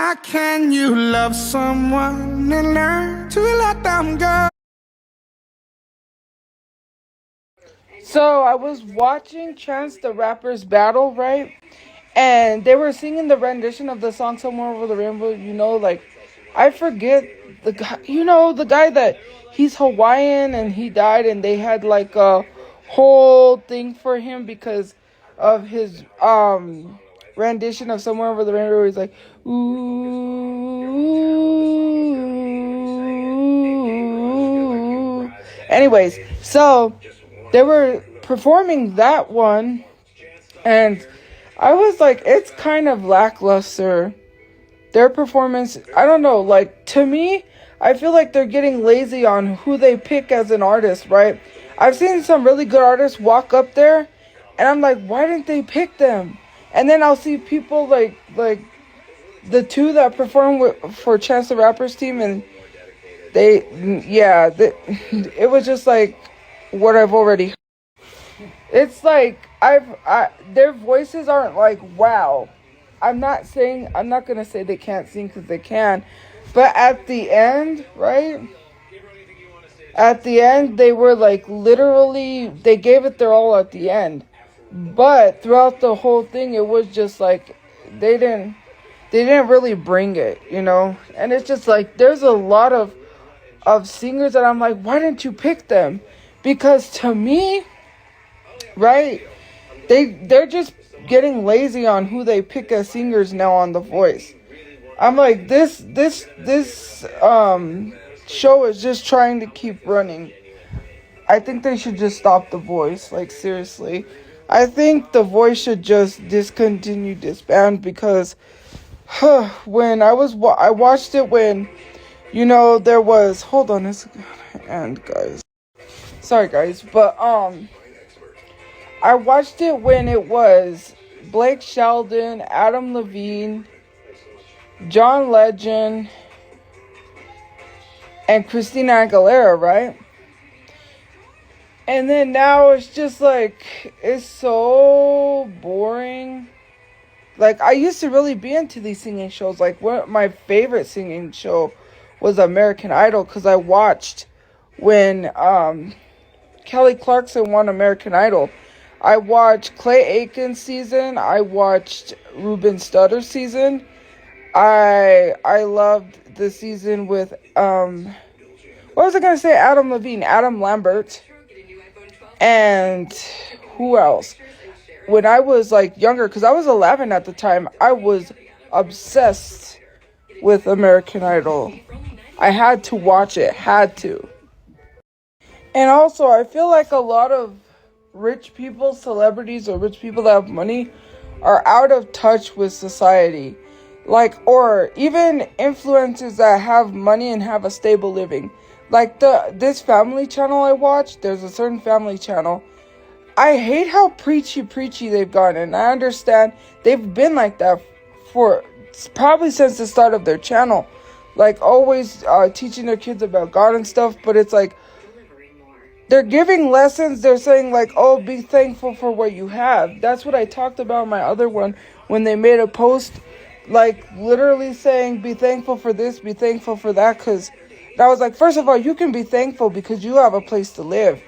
Why can't you love someone and learn to let them go? So I was watching Chance the Rapper's battle, right? And they were singing the rendition of the song "Somewhere Over the Rainbow." Like I forget the guy. The guy that he's Hawaiian and he died, and they had like a whole thing for him because of his rendition of "Somewhere Over the Rainbow." Where he's like, ooh. Anyways, so they were performing that one, and I was like, it's kind of lackluster. Their performance, I don't know, like, to me, I feel like they're getting lazy on who they pick as an artist, right? I've seen some really good artists walk up there, and I'm like, why didn't they pick them? And then I'll see people like the two that perform for Chance the Rapper's team, and it was just like what I've already heard. It's like their voices aren't like wow. I'm not gonna say they can't sing because they can, but at the end, right? At the end, they were like literally they gave it their all at the end, but throughout the whole thing, it was just like they didn't really bring it. And it's just like there's a lot of singers that I'm like, why didn't you pick them? Because to me, right, they're just getting lazy on who they pick as singers now on The Voice. I'm like, this show is just trying to keep running. I think they should just stop The Voice, like seriously. I think The Voice should just disband because when I watched it when there was, hold on, it's and guys. Sorry guys, but I watched it when it was Blake Sheldon, Adam Levine, John Legend, and Christina Aguilera, right? And then now it's just like, it's so boring. Like, I used to really be into these singing shows. Like, my favorite singing show was American Idol, because I watched when Kelly Clarkson won American Idol. I watched Clay Aiken's season. I watched Ruben Studdard's season. I loved the season with what was I gonna say? Adam Levine, Adam Lambert, and who else? When I was like younger, because I was 11 at the time, I was obsessed with American Idol. I had to watch it, had to. And also, I feel like a lot of rich people, celebrities, or rich people that have money are out of touch with society. Like, or even influencers that have money and have a stable living. Like this family channel I watch, there's a certain family channel. I hate how preachy they've gotten. And I understand they've been like that for probably since the start of their channel. Like, always teaching their kids about God and stuff. But it's like, they're giving lessons. They're saying like, oh, be thankful for what you have. That's what I talked about in my other one when they made a post, like literally saying, be thankful for this, be thankful for that. Because I was like, first of all, you can be thankful because you have a place to live.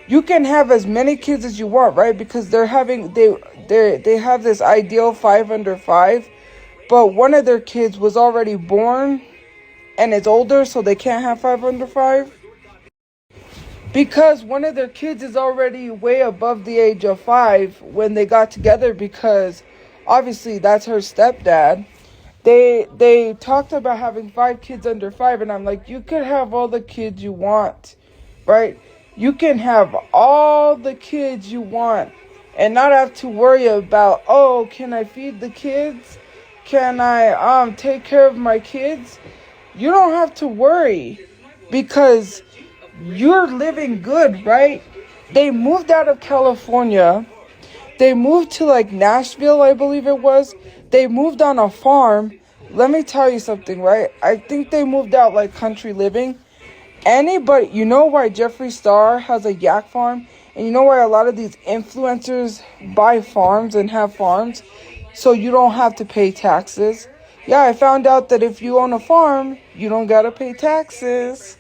You can have as many kids as you want, right? Because they have this ideal 5 under 5, but one of their kids was already born and is older, so they can't have 5 under 5. Because one of their kids is already way above the age of 5 when they got together, because obviously that's her stepdad. They talked about having 5 kids under 5, and I'm like, you could have all the kids you want, right? You can have all the kids you want and not have to worry about, oh, can I feed the kids? Can I take care of my kids? You don't have to worry because you're living good, right? They moved out of California. They moved to like Nashville, I believe it was. They moved on a farm. Let me tell you something, right? I think they moved out like country living. Anybody, you know why Jeffree Star has a yak farm? And you know why a lot of these influencers buy farms and have farms? So you don't have to pay taxes. Yeah, I found out that if you own a farm, you don't gotta pay taxes.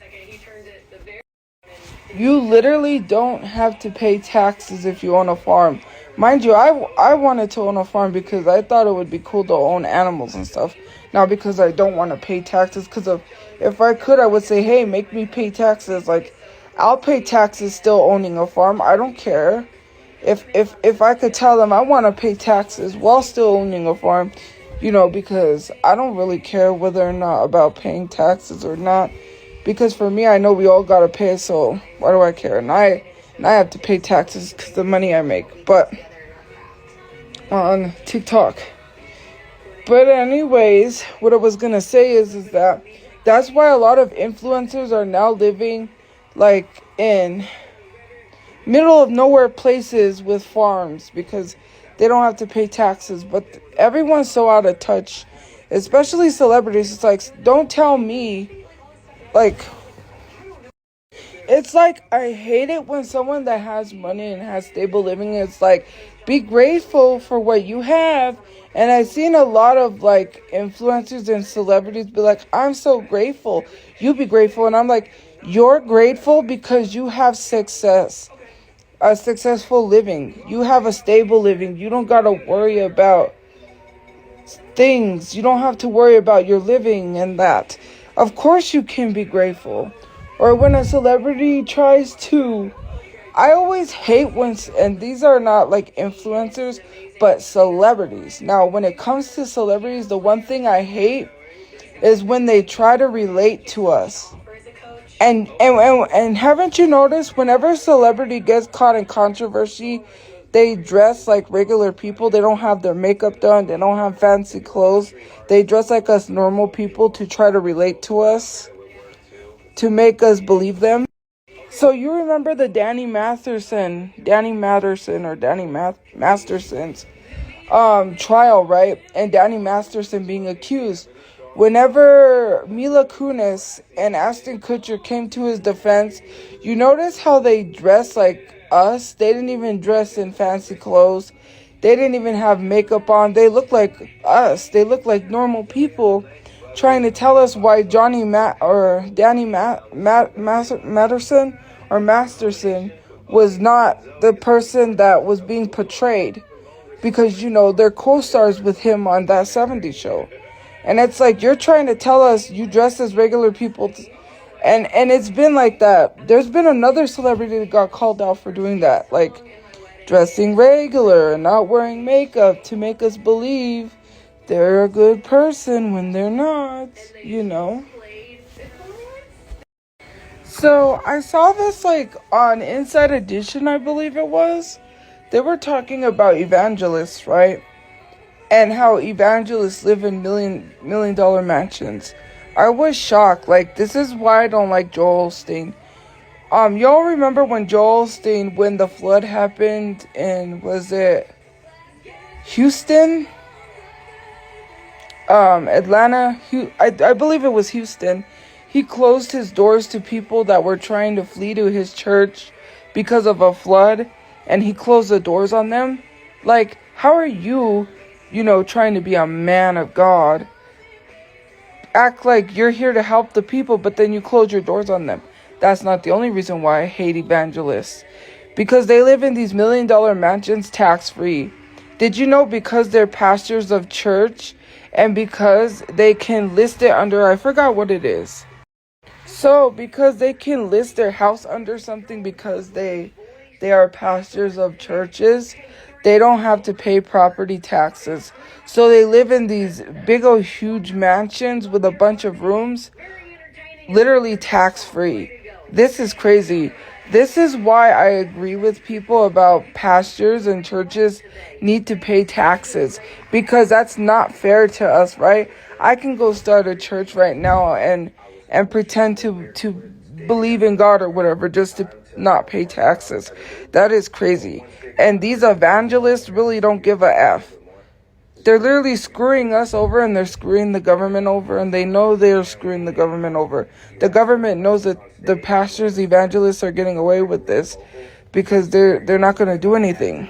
You literally don't have to pay taxes if you own a farm. Mind you, I wanted to own a farm because I thought it would be cool to own animals and stuff. Not because I don't want to pay taxes. Because if I could, I would say, hey, make me pay taxes. Like, I'll pay taxes still owning a farm. I don't care. If I could tell them I want to pay taxes while still owning a farm, because I don't really care whether or not about paying taxes or not. Because for me, I know we all gotta pay, so why do I care? And I have to pay taxes because the money I make. But on TikTok. But anyways, what I was gonna say is that that's why a lot of influencers are now living like in middle of nowhere places with farms because they don't have to pay taxes. But everyone's so out of touch, especially celebrities. It's like, don't tell me. Like, it's like, I hate it when someone that has money and has stable living, it's like, be grateful for what you have. And I've seen a lot of, like, influencers and celebrities be like, I'm so grateful. You be grateful. And I'm like, you're grateful because you have success. A successful living. You have a stable living. You don't got to worry about things. You don't have to worry about your living and that. Of course you can be grateful. Or when a celebrity tries to... I always hate when... And these are not like influencers, but celebrities. Now, when it comes to celebrities, the one thing I hate is when they try to relate to us. And haven't you noticed, whenever a celebrity gets caught in controversy, they dress like regular people. They don't have their makeup done. They don't have fancy clothes. They dress like us normal people to try to relate to us, to make us believe them. So you remember the Danny Masterson's trial, right? And Danny Masterson being accused. Whenever Mila Kunis and Ashton Kutcher came to his defense, you notice how they dress like us. They didn't even dress in fancy clothes. They didn't even have makeup on. They look like us. They look like normal people, trying to tell us why Danny Masterson was not the person that was being portrayed, because they're co-stars with him on that 70s show. And it's like, you're trying to tell us you dress as regular people. And it's been like that. There's been another celebrity that got called out for doing that. Like, dressing regular and not wearing makeup to make us believe they're a good person when they're not, So, I saw this, like, on Inside Edition, I believe it was. They were talking about evangelists, right? And how evangelists live in million dollar mansions. I was shocked. Like, this is why I don't like Joel Osteen. Y'all remember when Joel Osteen, when the flood happened in, was it Houston? Atlanta? I believe it was Houston. He closed his doors to people that were trying to flee to his church because of a flood. And he closed the doors on them. Like, how are you, trying to be a man of God, act like you're here to help the people, but then you close your doors on them? That's not the only reason why I hate evangelists. Because they live in these $1 million mansions tax-free. Did you know because they're pastors of church and because they can list it under, I forgot what it is. So, because they can list their house under something because they are pastors of churches, they don't have to pay property taxes. So they live in these big old huge mansions with a bunch of rooms, literally tax-free. This is crazy. This is why I agree with people about pastors and churches need to pay taxes, because that's not fair to us, right? I can go start a church right now and pretend to believe in God or whatever just to not pay taxes. That is crazy. And these evangelists really don't give a F. They're literally screwing us over, and they're screwing the government over, and they know they're screwing the government over. The government knows that the pastors, evangelists are getting away with this because they're not going to do anything.